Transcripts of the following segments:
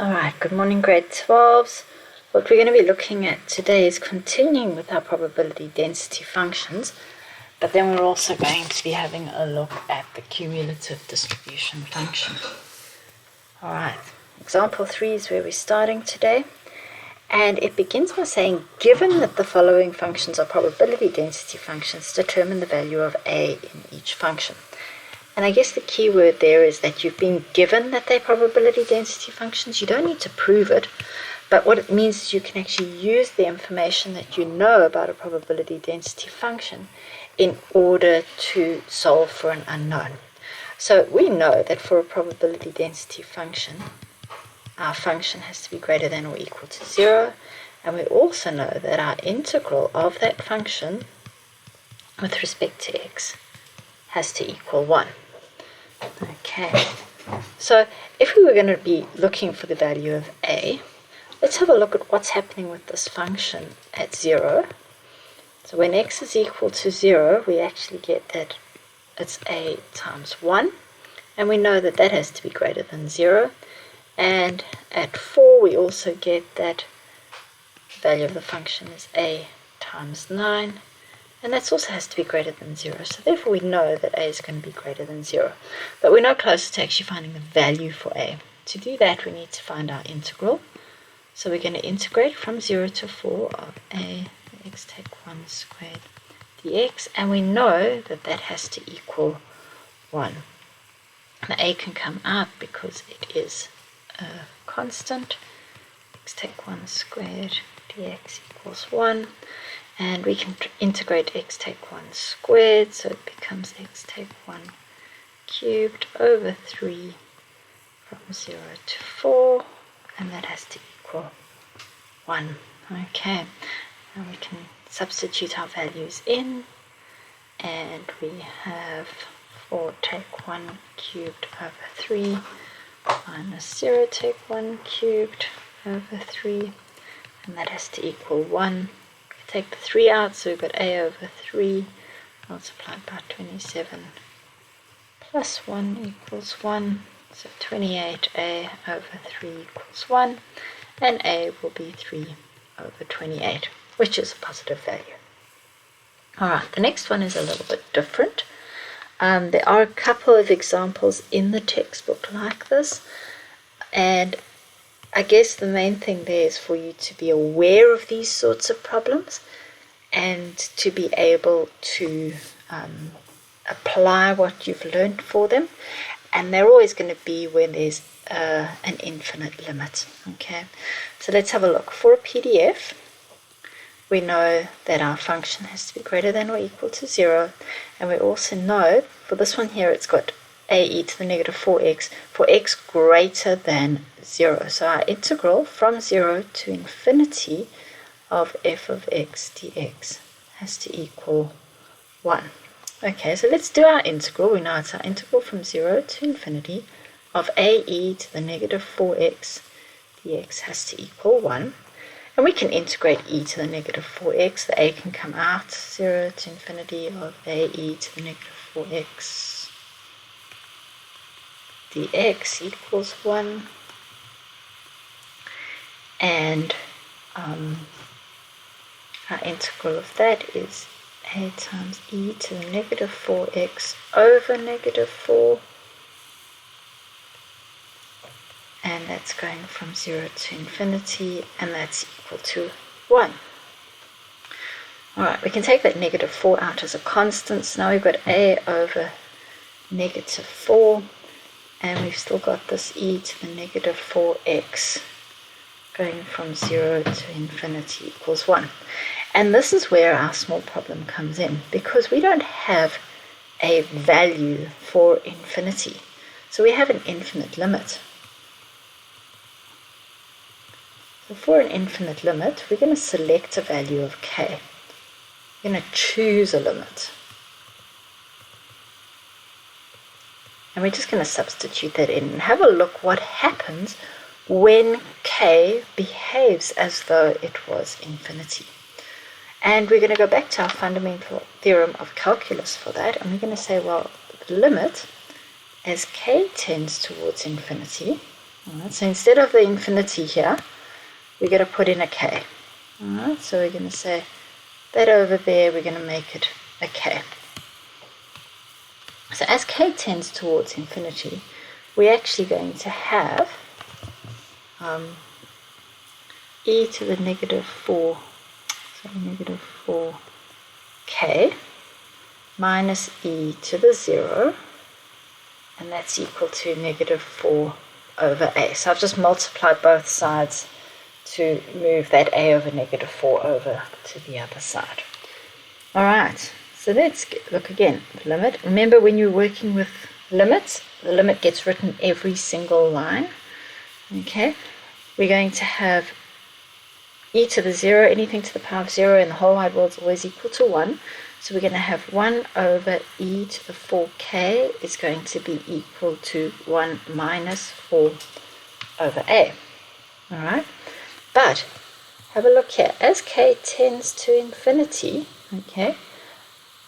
Alright, good morning grade 12s. What we're going to be looking at today is continuing with our probability density functions, but then we're also going to be having a look at the cumulative distribution function. Alright, example 3 is where we're starting today, and it begins by saying, given that the following functions are probability density functions, determine the value of A in each function. And I guess the key word there is that you've been given that they're probability density functions. You don't need to prove it, but what it means is you can actually use the information that you know about a probability density function in order to solve for an unknown. So we know that for a probability density function, our function has to be greater than or equal to 0, and we also know that our integral of that function with respect to x has to equal 1. Okay, so if we were going to be looking for the value of a, let's have a look at what's happening with this function at 0. So when x is equal to 0, we actually get that it's a times 1, and we know that that has to be greater than 0. And at 4, we also get that the value of the function is a times 9. And that also has to be greater than 0. So therefore we know that a is going to be greater than 0. But we're no closer to actually finding the value for a. To do that, we need to find our integral. So we're going to integrate from 0 to 4 of a x take 1 squared dx. And we know that that has to equal 1. The a can come out because it is a constant. X take 1 squared dx equals 1. And we can integrate x take 1 squared, so it becomes x take 1 cubed over 3 from 0 to 4, and that has to equal 1. Okay, now we can substitute our values in, and we have 4 take 1 cubed over 3 minus 0 take 1 cubed over 3, and that has to equal 1. Take the 3 out, so we've got a over 3 multiplied by 27 plus 1 equals 1. So 28a over 3 equals 1, and a will be 3 over 28, which is a positive value. Alright, the next one is a little bit different. There are a couple of examples in the textbook like this, and I guess the main thing there is for you to be aware of these sorts of problems and to be able to apply what you've learned for them. And they're always going to be when there's an infinite limit. Okay, so let's have a look. For a PDF, we know that our function has to be greater than or equal to 0. And we also know, for this one here, it's got ae to the negative 4x for x greater than 0. So our integral from 0 to infinity of f of x dx has to equal 1. Okay, so let's do our integral. We know it's our integral from 0 to infinity of ae to the negative 4x dx has to equal 1. And we can integrate e to the negative 4x. The a can come out, 0 to infinity of ae to the negative 4x dx equals 1, and our integral of that is a times e to the negative 4x over negative 4, and that's going from 0 to infinity, and that's equal to 1. Alright, we can take that negative 4 out as a constant, so now we've got a over negative 4, and we've still got this e to the negative 4x going from 0 to infinity equals 1. And this is where our small problem comes in, because we don't have a value for infinity. So we have an infinite limit. So for an infinite limit, we're going to select a value of k. We're going to choose a limit. And we're just going to substitute that in and have a look what happens when k behaves as though it was infinity. And we're going to go back to our fundamental theorem of calculus for that, and we're going to say, well, the limit as k tends towards infinity Alright, so instead of the infinity here, we're going to put in a k. Alright, so we're going to say that over there, we're going to make it a k. So as k tends towards infinity, we're actually going to have e to the negative 4k minus e to the 0, and that's equal to negative 4 over a. So I've just multiplied both sides to move that a over negative 4 over to the other side. Alright, so let's look again at the limit. Remember, when you're working with limits, the limit gets written every single line. Okay, we're going to have e to the 0, anything to the power of 0 in the whole wide world is always equal to 1. So we're going to have 1 over e to the 4k is going to be equal to 1 minus 4 over a. Alright, but have a look here. As k tends to infinity, okay,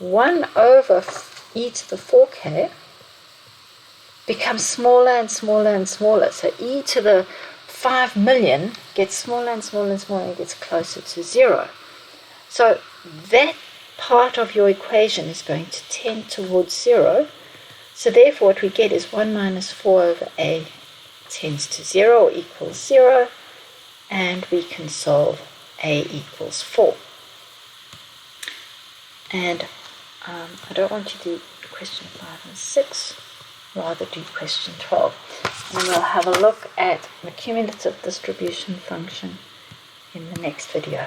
1 over e to the 4k becomes smaller and smaller and smaller. So e to the 5 million gets smaller and smaller and smaller and gets closer to 0. So that part of your equation is going to tend towards 0. So therefore what we get is 1 minus 4 over a tends to 0 or equals 0. And we can solve a equals 4. And I don't want to do question 5 and 6. Rather do question 12. And we'll have a look at the cumulative distribution function in the next video.